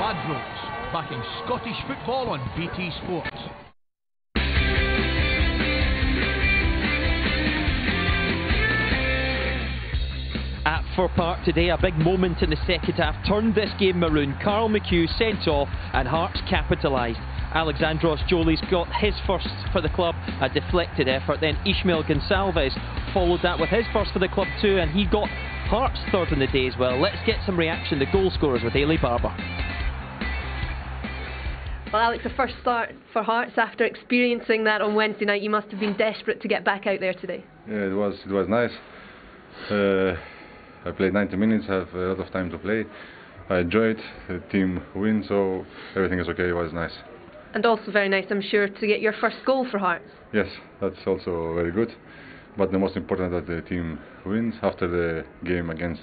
Ladbrokes, backing Scottish football on BT Sport. At Fir Park today, a big moment in the second half turned this game maroon. Carl McHugh sent off and Hearts capitalised. Alexandros Jolie's got his first for the club, a deflected effort. Then Ishmael Gonçalves followed that with his first for the club too, and he got Hearts third in the day as well. Let's get some reaction, the goal scorers with Ailey Barber. Well, Alex, a first start for Hearts after experiencing that on Wednesday night. You must have been desperate to get back out there today. Yeah, it was nice. I played 90 minutes, I have a lot of time to play. I enjoyed, the team win, so everything is okay, it was nice. And also very nice, I'm sure, to get your first goal for Hearts. Yes, that's also very good. But the most important that the team wins. After the game against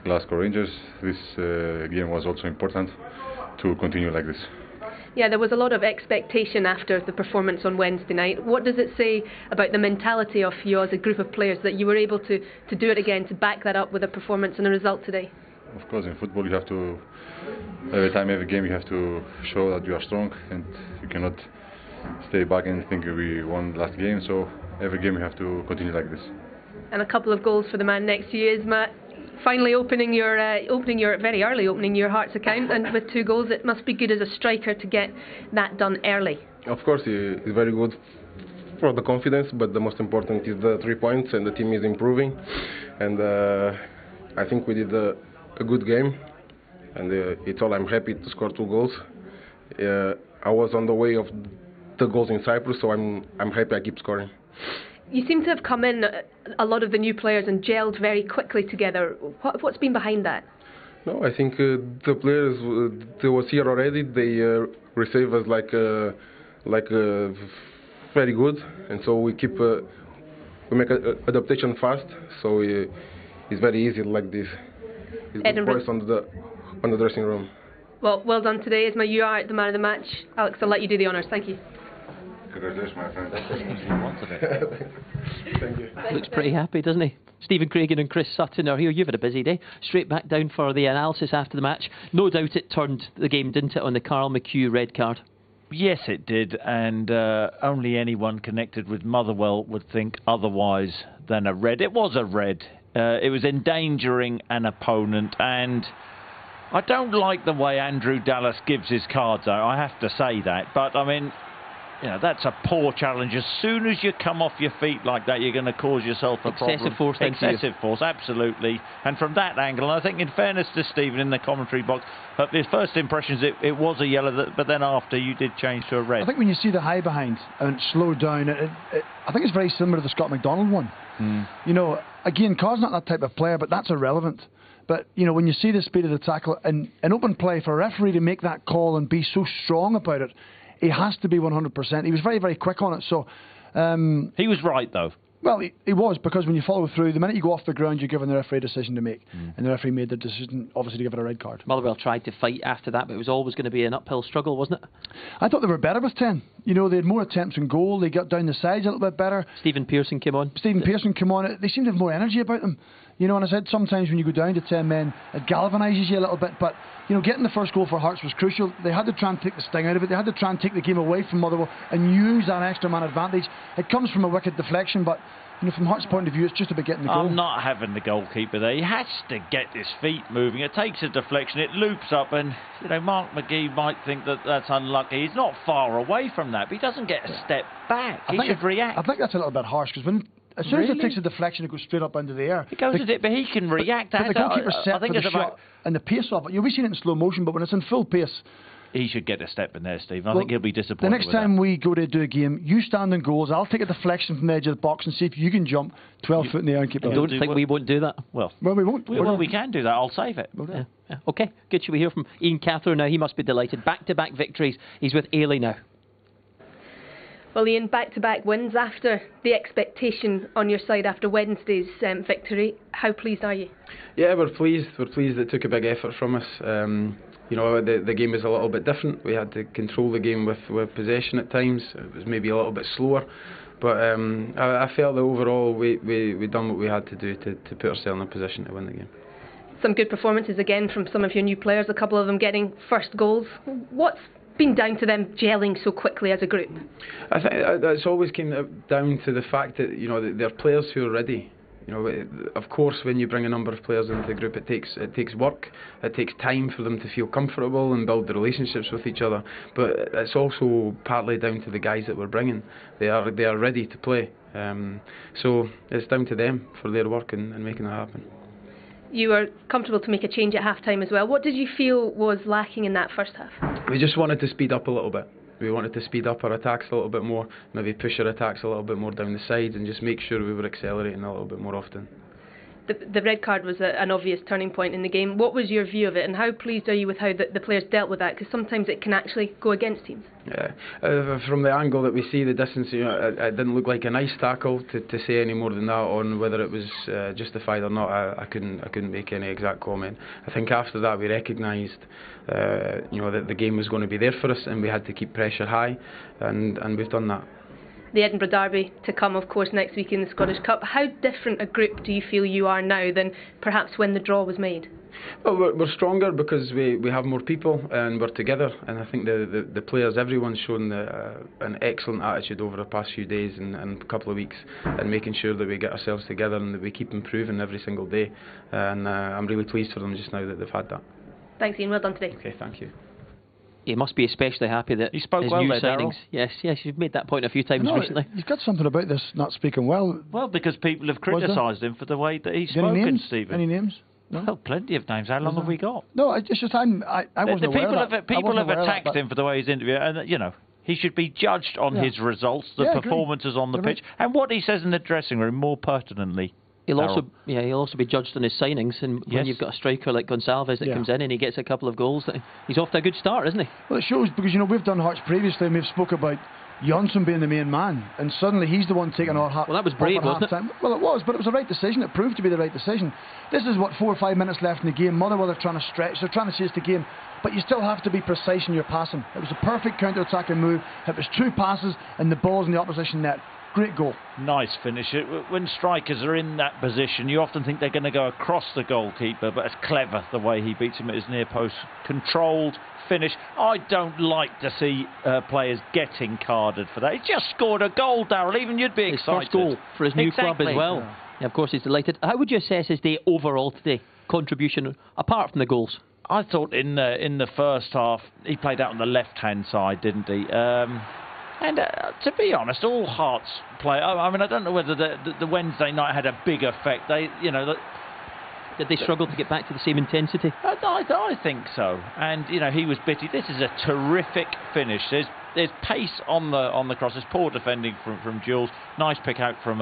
Glasgow Rangers, this game was also important to continue like this. Yeah, there was a lot of expectation after the performance on Wednesday night. What does it say about the mentality of you as a group of players that you were able to do it again, to back that up with a performance and a result today? Of course, in football you have to, every time, every game you have to show that you are strong, and you cannot stay back and think we won last game, so every game you have to continue like this. And a couple of goals for the man next to you, is Matt. Finally opening your very early opening your Hearts account, and with 2 goals, it must be good as a striker to get that done early. Of course, it's very good for the confidence, but the most important is the 3 points, and the team is improving. And I think we did a good game, and it's all. I'm happy to score 2 goals. I was on the way of the goals in Cyprus, so I'm happy I keep scoring. You seem to have come in, a lot of the new players, and gelled very quickly together. What's been behind that? No, I think the players, they was here already. They receive us like very good, and so we keep we make adaptation fast. So it's very easy like this. It's good voice on the dressing room. Well done today, Isma. You are the man of the match. Alex, I'll let you do the honours. Thank you. Congratulations, my friend. Thank you. Looks pretty happy, doesn't he? Stephen Craigan and Chris Sutton are here. You've had a busy day. Straight back down for the analysis after the match. No doubt it turned the game, didn't it, on the Carl McHugh red card? Yes, it did, and only anyone connected with Motherwell would think otherwise than a red. It was a red. It was endangering an opponent, and I don't like the way Andrew Dallas gives his cards out. I have to say that, but I mean, you know, that's a poor challenge. As soon as you come off your feet like that, you're going to cause yourself a problem. Excessive force. Excessive force, absolutely. And from that angle, I think in fairness to Stephen in the commentary box, at his first impressions it was a yellow, but then after you did change to a red. I think when you see the high behind and it slowed down, I think it's very similar to the Scott McDonald one. You know, again, Carr's not that type of player, but that's irrelevant. But, you know, when you see the speed of the tackle and an open play, for a referee to make that call and be so strong about it, he has to be 100%. He was very, very quick on it. So he was right, though. Well, he was, because when you follow through, the minute you go off the ground, you're giving the referee a decision to make. And the referee made the decision, obviously, to give it a red card. Motherwell tried to fight after that, but it was always going to be an uphill struggle, wasn't it? I thought they were better with 10. You know, they had more attempts in goal. They got down the sides a little bit better. Stephen Pearson came on. Pearson came on. They seemed to have more energy about them. You know, and I said sometimes when you go down to 10 men, it galvanises you a little bit. But, you know, getting the first goal for Hearts was crucial. They had to try and take the sting out of it. They had to try and take the game away from Motherwell and use that extra man advantage. It comes from a wicked deflection, but, you know, from Hearts' point of view, it's just about getting the goal. I'm not having the goalkeeper there. He has to get his feet moving. It takes a deflection, it loops up, and, you know, Mark McGee might think that that's unlucky. He's not far away from that, but he doesn't get a step back. He should react. I think that's a little bit harsh, because as soon as it takes a deflection, it goes straight up into the air. It goes with it, but he can react. But the goalkeeper's set for the shot and the pace of it. You'll be seeing it in slow motion, but when it's in full pace, he should get a step in there, Steve. I think he'll be disappointed. The next time we go to do a game, you stand in goals, I'll take a deflection from the edge of the box and see if you can jump 12 foot in the air and keep it. I don't think we won't do that. Well, we won't. We can do that. I'll save it. Yeah. Okay, good. Should we hear from Ian Cathro now? He must be delighted. Back-to-back victories. He's with Ailey now. Well, Ian, back-to-back wins after the expectation on your side after Wednesday's victory. How pleased are you? Yeah, we're pleased. We're pleased it took a big effort from us. You know, the game was a little bit different. We had to control the game with possession at times. It was maybe a little bit slower. But I felt that overall we done what we had to do to put ourselves in a position to win the game. Some good performances again from some of your new players, a couple of them getting first goals. What's been down to them gelling so quickly as a group? I think it's always came down to the fact that, you know, they're players who are ready. You know, of course, when you bring a number of players into the group, it takes work, it takes time for them to feel comfortable and build the relationships with each other. But it's also partly down to the guys that we're bringing. They are ready to play. So it's down to them for their work and making that happen. You were comfortable to make a change at half-time as well. What did you feel was lacking in that first half? We just wanted to speed up a little bit. We wanted to speed up our attacks a little bit more, maybe push our attacks a little bit more down the sides and just make sure we were accelerating a little bit more often. The red card was an obvious turning point in the game. What was your view of it, and how pleased are you with how the players dealt with that? Because sometimes it can actually go against teams. Yeah, from the angle that we see the distance, you know, it didn't look like a nice tackle. To say any more than that on whether it was justified or not, I couldn't make any exact comment. I think after that we recognised, you know, that the game was going to be there for us, and we had to keep pressure high, and we've done that. The Edinburgh Derby to come, of course, next week in the Scottish Cup. How different a group do you feel you are now than perhaps when the draw was made? Well, we're stronger because we have more people and we're together, and I think the players, everyone's shown an excellent attitude over the past few days and a couple of weeks, and making sure that we get ourselves together and that we keep improving every single day, and I'm really pleased for them just now that they've had that. Thanks, Ian. Well done today. Okay, thank you. He must be especially happy that he spoke his well new there, signings. Darryl. Yes, you've made that point a few times recently. You've got something about this not speaking well. Well, because people have criticised him for the way that he's spoken, any names? Stephen. Any names? No? Well, plenty of names. How long have we got? No, it's just I wasn't aware of that. People have attacked him for the way he's interviewed, and you know, he should be judged on his results, the performances on the pitch, and what he says in the dressing room. More pertinently, he'll also be judged on his signings, and when you've got a striker like Gonçalves that comes in and he gets a couple of goals, he's off to a good start, isn't he? Well, it shows, because you know we've done Hearts previously and we've spoke about Jonsson being the main man, and suddenly he's the one taking our Well, that was brave, wasn't it? Well, it was, but it was the right decision. It proved to be the right decision. This is 4 or 5 minutes left in the game. Motherwell are trying to stretch, they're trying to chase the game, but you still have to be precise in your passing. It was a perfect counter-attacking move. It was 2 passes and the ball's in the opposition net. Great goal. Nice finish. When strikers are in that position, you often think they're going to go across the goalkeeper, but it's clever the way he beats him at his near post. Controlled finish. I don't like to see players getting carded for that. He's just scored a goal, Darryl. Even you'd be excited. His first goal for his new club as well. Yeah, of course, he's delighted. How would you assess his day overall today? Contribution, apart from the goals? I thought in the first half, he played out on the left-hand side, didn't he? And to be honest, all Hearts play. I mean, I don't know whether the Wednesday night had a big effect. Did they struggle to get back to the same intensity? I think so. And you know, he was bitty. This is a terrific finish. There's pace on the cross. There's poor defending from Jules. Nice pick out from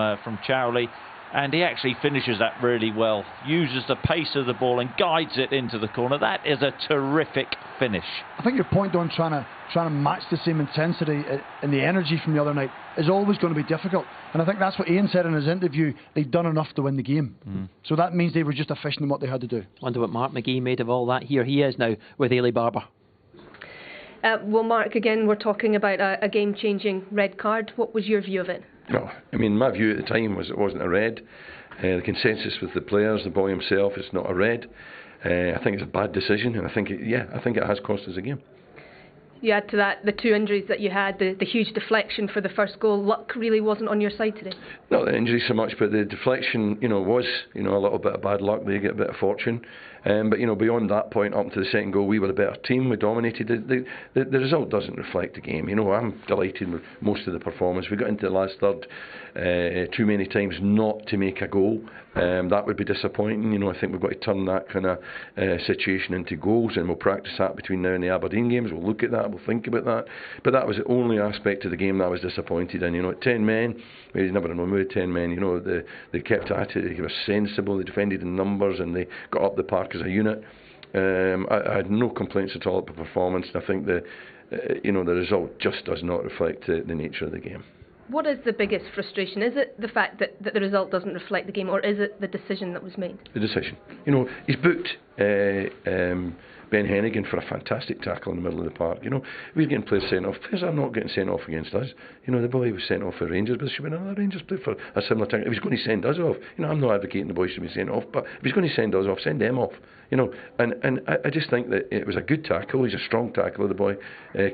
Chowley. And he actually finishes that really well. Uses the pace of the ball and guides it into the corner. That is a terrific finish. I think your point on trying to match the same intensity and the energy from the other night is always going to be difficult. And I think that's what Ian said in his interview. They'd done enough to win the game. So that means they were just efficient in what they had to do. Wonder what Mark McGee made of all that. Here he is now with Ailey Barber. Well, Mark, again, we're talking about a game-changing red card. What was your view of it? Well, I mean, my view at the time was it wasn't a red. The consensus with the players, the boy himself, it's not a red. I think it's a bad decision, and I think it has cost us a game. You add to that the 2 injuries that you had, the huge deflection for the first goal. Luck really wasn't on your side today. Not the injuries so much, but the deflection, was a little bit of bad luck. They get a bit of fortune. But beyond that point, up to the second goal, we were a better team. We dominated. The result doesn't reflect the game. I'm delighted with most of the performance. We got into the last third too many times not to make a goal. That would be disappointing. I think we've got to turn that kind of situation into goals, and we'll practice that between now and the Aberdeen games. We'll look at that. We'll think about that. But that was the only aspect of the game that I was disappointed in. At 10 men, we never know with 10 men. They kept at it. They were sensible. They defended in numbers, and they got up the park as a unit. I had no complaints at all about the performance. I think the result just does not reflect the nature of the game. What is the biggest frustration? Is it the fact that the result doesn't reflect the game, or is it the decision that was made? The decision. He's booked Ben Hennigan for a fantastic tackle in the middle of the park. You know, we're getting players sent off. Players are not getting sent off against us. You know, the boy was sent off for Rangers, but there should be another Rangers player for a similar tackle. If he's going to send us off, you know, I'm not advocating the boys should be sent off, but if he's going to send us off, send them off. You know, and I just think that it was a good tackle. He's a strong tackler, the boy,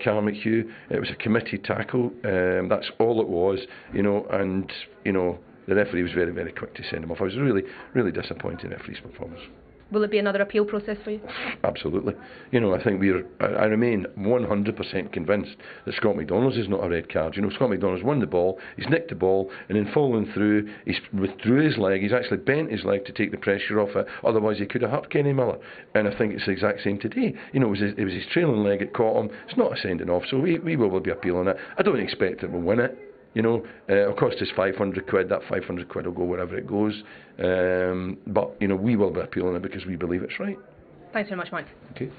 Callum McHugh. It was a committed tackle. That's all it was. You know, and you know, the referee was very, very quick to send him off. I was really, really disappointed in the referee's performance. Will it be another appeal process for you? Absolutely. You know, I think I remain 100% convinced that Scott McDonald's is not a red card. You know, Scott McDonald's won the ball, he's nicked the ball, and then following through, he's withdrew his leg, he's actually bent his leg to take the pressure off it, otherwise he could have hurt Kenny Miller. And I think it's the exact same today. You know, it was his trailing leg that caught him. It's not a sending off, so we will be appealing it. I don't expect that we'll win it. You know, it'll cost us 500 quid. That 500 quid will go wherever it goes. But, you know, we will be appealing it because we believe it's right. Thanks very much, Mike. Okay.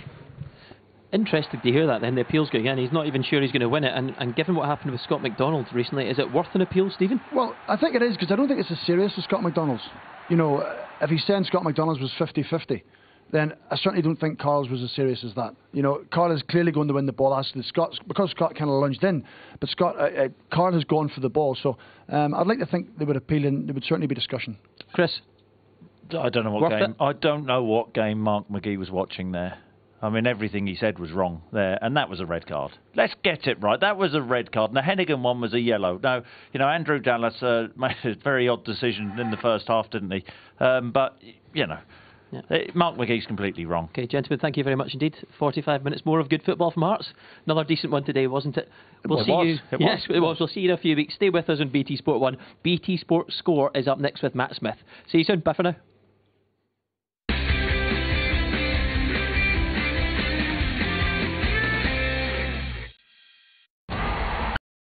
Interesting to hear that then, the appeal's going in. He's not even sure he's going to win it. And given what happened with Scott McDonald recently, is it worth an appeal, Stephen? Well, I think it is, because I don't think it's as serious as Scott McDonald's. You know, if he's saying Scott McDonald's was 50-50, then I certainly don't think Carl's was as serious as that. You know, Carl is clearly going to win the ball, because Scott kind of lunged in, but Carl has gone for the ball. So I'd like to think they would appeal, and there would certainly be discussion. Chris, I don't know what game. I don't know what game Mark McGee was watching there. I mean, everything he said was wrong there, and that was a red card. Let's get it right. That was a red card. And the Hennigan one was a yellow. Now, you know, Andrew Dallas made a very odd decision in the first half, didn't he? But you know. Yeah. Mark McGee's completely wrong. Okay, gentlemen, thank you very much indeed. 45 minutes more of good football from Hearts. Another decent one today, wasn't it? We'll see you. Yes, it was. We'll see you in a few weeks. Stay with us on BT Sport 1. BT Sport Score is up next with Matt Smith. See you soon. Bye for now.